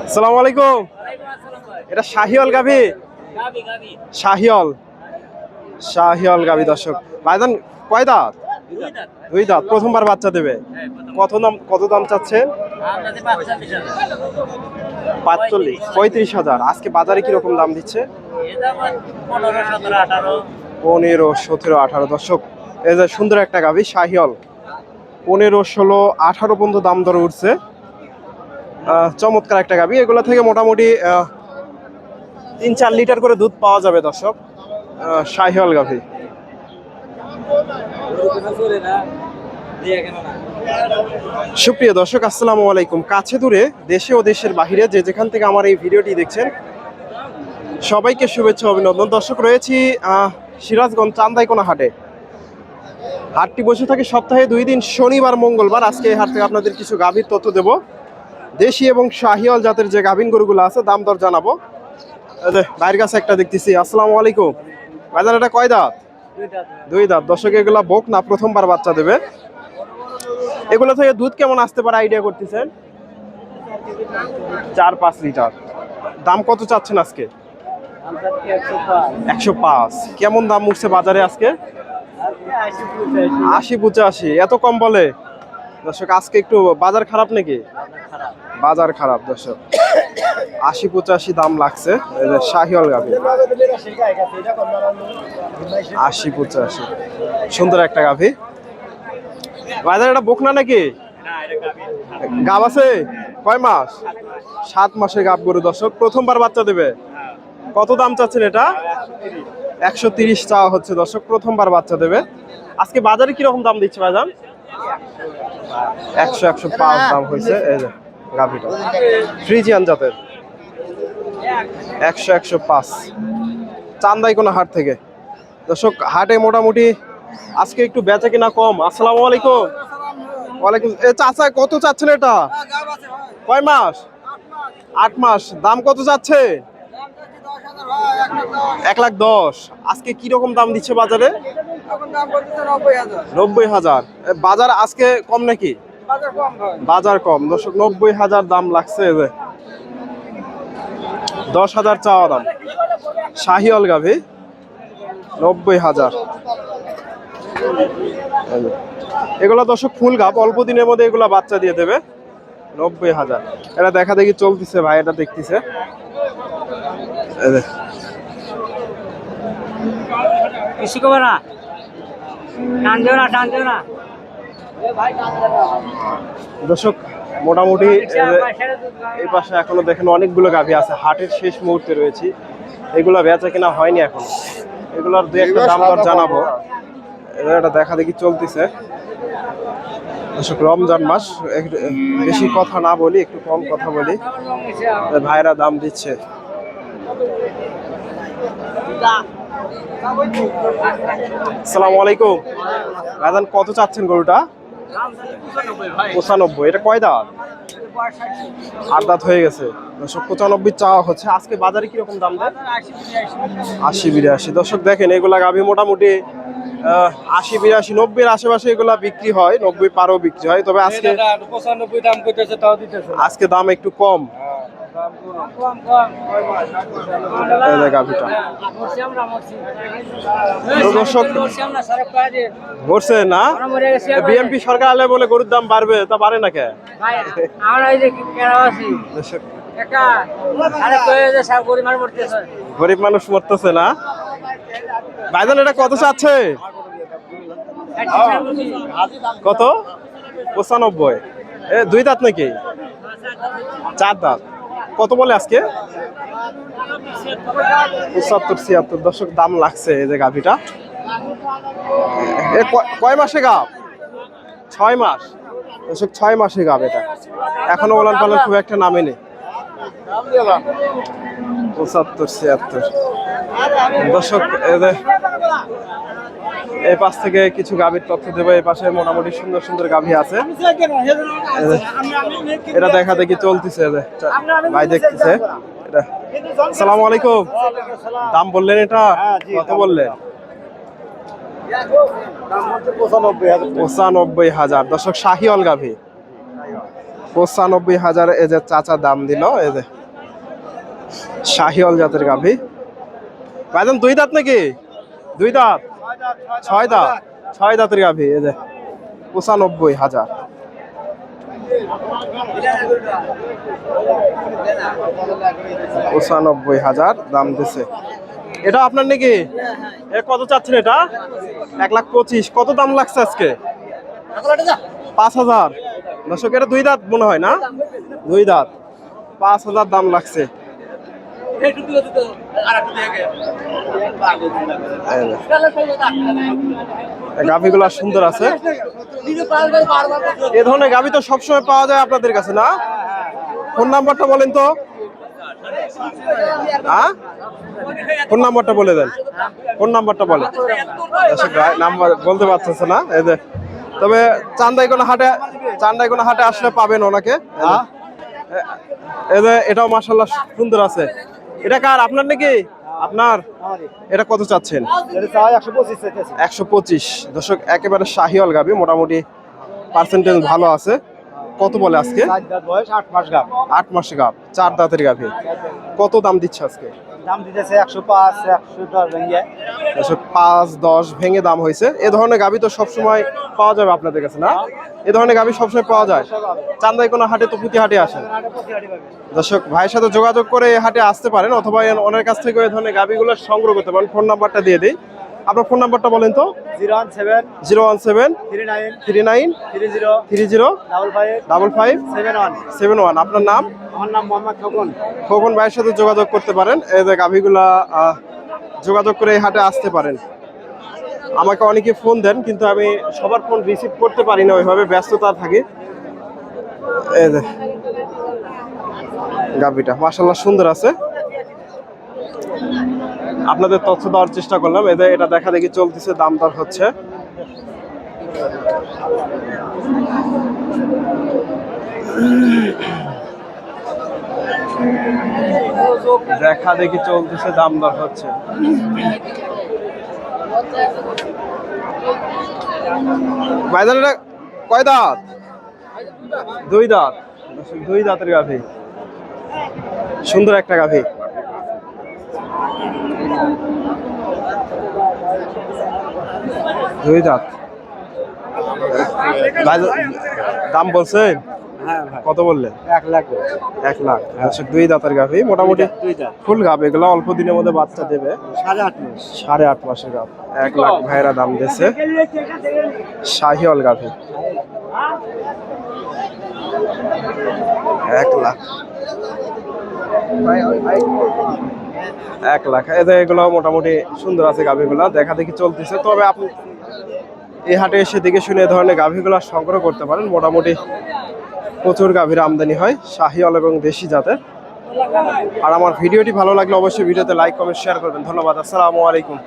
আসসালামু আলাইকুম। এটা শাহিওয়াল গাভী? শাহিওয়াল, শাহিওয়াল গাভী দর্শক। ভাইজান কয় দাঁত? দুই দাঁত। প্রথমবার বাচ্চা দেবে। কত দাম চাচ্ছে? 35,000। আজকে বাজারে কিরকম দাম দিচ্ছে? 15, 17, 18 দর্শক। এই যে সুন্দর একটা গাভী শাহিওয়াল, 15, 16, 18 পর্যন্ত দাম দর উঠছে। চমৎকার একটা গাভী। এগুলো থেকে মোটামুটি 3-4 লিটার করে দুধ পাওয়া যাবে দর্শক। শাহিওয়াল গাভী। সুপ্রিয় দর্শক, আসসালামু আলাইকুম। কাছে দূরে, দেশে ও দেশের বাহিরে যে যেখান থেকে আমার এই ভিডিওটি দেখছেন, সবাইকে শুভেচ্ছা অভিনন্দন। দর্শক, রয়েছি সিরাজগঞ্জ চান্দাইকোনা হাটে। হাটটি বসে থাকে সপ্তাহে 2 দিন, শনিবার মঙ্গলবার। আজকে এই হাট থেকে আপনাদের কিছু গাভীর তথ্য দেব। দেশি এবং শাহিওয়াল জাতের যে গাভীন গরুগুলো আছে দাম দর জানাবো। বাইরের কাছে একটা দেখতেছি। আসসালামু আলাইকুম। বাজার এটা কয় দাঁত? দুই দাঁত। দর্শক, এগুলা বোক না, প্রথমবার বাচ্চা দেবে। এগুলো থেকে দুধ কেমন আসতে পারে আইডিয়া করতেছেন? 4-5 লিটার। দাম কত চাচ্ছেন আজকে? 105। কেমন দাম উঠছে বাজারে আজকে? 80-85। এত কম বলে? দর্শক, আজকে একটু বাজার খারাপ নাকি? বাজার খারাপ দর্শক। 80-85 দাম লাগছে শাহিওয়াল গাভী। 80-85। সুন্দর একটা গাভী। বাজার এটা বকনা নাকি? গাব আছে? কয় মাস? 7 মাসের গাব গরু দর্শক। প্রথমবার বাচ্চা দেবে। কত দাম চাচ্ছেন এটা? 130 চাওয়া হচ্ছে দর্শক। প্রথমবার বাচ্চা দেবে। আজকে বাজারে কিরকম দাম দিচ্ছে ভাইজান? 100-105 দাম হয়েছে এই যে গাভীটা। ফ্রিজিয়ান জাতের। 100-105 চান্দাইকোনা হাট থেকে। দর্শক, হাটে মোটামুটি আজকে একটু বেচা কিনা কম। আসসালামু আলাইকুম। ওয়ালাইকুম। চাচা কত চাচ্ছেন এটা? কয় মাস? 8 মাস। দাম কত চাচ্ছে? 1,10,000। আজকে কি রকম দাম দিচ্ছে বাজারে? 90,000। বাজার আজকে কম নাকি? বাজার কম দর্শক। 90,000 দাম লাগছে। 10,000 চাওয়া দাম। শাহিওয়াল গাভী 90,000। এগুলো দর্শক ফুল গাভ, অল্প দিনের মধ্যে এগুলা বাচ্চা দিয়ে দেবে। 90,000। এটা দেখা দেখি চলতেছে, ভাই এটা দেখতেছে। দর্শক, মোটামুটি এই পাশে এখনো দেখেন অনেকগুলো গাভী আছে। হাটের শেষ মুহূর্তে রয়েছি। এগুলা বেচা কিনা হয়নি এখন। এগুলার 2-1টা দাম দর জানাবো। এটা দেখা দেখি চলতেছে দর্শক। রমজান মাস, বেশি কথা না বলি, একটু কম কথা বলি। ভাইরা দাম দিচ্ছে। আসসালামু আলাইকুম। ভাইজান কত চাচ্ছেন গরুটা? 95। এটা কয় দাঁত? 8 দাঁত হয়ে গেছে দর্শক। 95 চাওয়া হচ্ছে। আজকে বাজারে কিরকম দাম দেয়? 80-82 দর্শক। দেখেন এগুলা গাভী মোটামুটি 80-82, 90-এর আশেপাশে এগুলা বিক্রি হয়। 90 পারও বিক্রি হয়। তবে আজকে 95 দাম করতেছে, তাও দিতেছে। আজকে দাম একটু কম। গাভীটা দর্শক ঘুরছে না। বিএনপি সরকার আলে বলে গরুর দাম বাড়বে, তা বাড়ে না কে? গরিব মানুষ মরতেছে না। ভাইজান এটা কত চাচ্ছে? কত? 95। 2 দাঁত নাকি? 4 দাঁত। কত বলে আজকে? 75-76 দর্শক দাম লাগছে এই যে গাভীটা। কয় মাসে গাভ? 6 মাস দর্শক। 6 মাসে গাভ এটা। এখনো ওলান পালান খুব একটা নামেনি। 75-76 দর্শক। এই পাশ থেকে কিছু গাভীর তথ্য দেবো। এই পাশে মোটামুটি সুন্দর সুন্দর গাভী আছে। এটা দেখা দেখি চলতেছে। ভাই দেখতেছে এটা। আসসালামু আলাইকুম। দাম বললেন এটা? কত বললেন? 95,000 দর্শক। শাহিওয়াল গাভী। 95,000 এই যে চাচা দাম দিল। এই যে শাহিওয়াল জাতের গাভী। ভাইজান দুই দাঁত নাকি? দুই দাঁত, ছয় দাঁত, ছয় দাঁতের গাভী। এই যে 95,000। 95,000 দাম দিছে। এটা আপনার নাকি? এ কত চাচ্ছেন এটা? 1,25,000। কত দাম লাগছে আজকে? 5,000। দর্শক এটা দুই দাঁত মনে হয় না? দুই দাঁত, 5,000 দাম লাগছে। গাভীগুলা সুন্দর আছে। এ ধরনের গাভী তো সবসময় পাওয়া যায় আপনাদের কাছে না? ফোন নাম্বারটা বলেন তো। হ্যাঁ, ফোন নাম্বারটা বলে দেন। ফোন নাম্বারটা বলেন। নাম্বার বলতে পারতেছে না। এই যে তবে চান্দাইকোনা হাটে আসলে পাবেন ওনাকে। এই যে এটাও মাশাআল্লাহ সুন্দর আছে। এটা কার? আপনার নাকি? আপনার? এটা কত চাচ্ছেন? 125। দর্শক একেবারে শাহিওয়াল গাভী, মোটামুটি পার্সেন্টেজ ভালো আছে। কত বলে আজকে? 8 মাস গাভ, 4 দাঁতের গাভী। কত দাম দিচ্ছে আজকে? দাম দিতেছে 105, 110 ভেঙে। 5-10 ভেঙে দাম হয়েছে। এ ধরনের গাভী তো সবসময় পাওয়া যাবে আপনাদের কাছে না? এ ধরনের গাভী সবসময় পাওয়া যায়। চান্দাইকোনা হাটে তো প্রতি হাটে আসেন। দর্শক ভাইয়ের সাথে যোগাযোগ করে এই হাটে আসতে পারেন, অথবা ওনার কাছ থেকে এই ধরনের গাভীগুলো সংগ্রহ করতে পারেন। ফোন নাম্বারটা দিয়ে দিই। আপনার ফোন নাম্বারটা বলেন তো। 017 39 30 55 71। আপনার নাম? আমার নাম মোহাম্মদ খোকন। খোকন ভাইয়ের সাথে যোগাযোগ করতে পারেন। এই যে গাভীগুলা যোগাযোগ করে এই হাটে আসতে পারেন। আমাকে অনেকে ফোন দেন, কিন্তু আমি সবার ফোন রিসিভ করতে পারি না, ওইভাবে ব্যস্ততা থাকি। এই যে গাভীটা মাশাআল্লাহ সুন্দর আছে। আপনাদের তথ্য দেওয়ার চেষ্টা করলাম। এদের এটা দেখা দেখি চলতেছে, দাম দর হচ্ছে। দেখা দেখি চলতেছে, দাম দর হচ্ছে। ভাইজান এটা কয় দাঁত? দুই দাঁত। দুই দাঁতের গাভী, সুন্দর একটা গাভী। দুই দাঁত। দাম বলছেন? কত বললেন? 1 লাখ। 1 লাখ। দুই দাঁতের গাভী, মোটামুটি ফুল গাভ। এগুলো অল্প দিনের মধ্যে বাচ্চা দেবে। 8.5 মাসের গাভ। 1 লাখ ভাইরা দাম দিয়েছে। শাহিওয়াল গাভী, 1 লাখ। 1 লাখ। এগুলো মোটামুটি সুন্দর আছে গাভীগুলা, দেখা দেখি চলতেছে। তবে আপনি এই হাটে এসে দেখে শুনে এই ধরনের গাভীগুলা সংগ্রহ করতে পারেন। মোটামুটি প্রচুর গাভীর আমদানি হয়, শাহিওয়াল এবং দেশি জাতের। আর আমার ভিডিওটি ভালো লাগলে অবশ্যই ভিডিওতে লাইক, কমেন্ট, শেয়ার করবেন। ধন্যবাদ। আসসালামু আলাইকুম।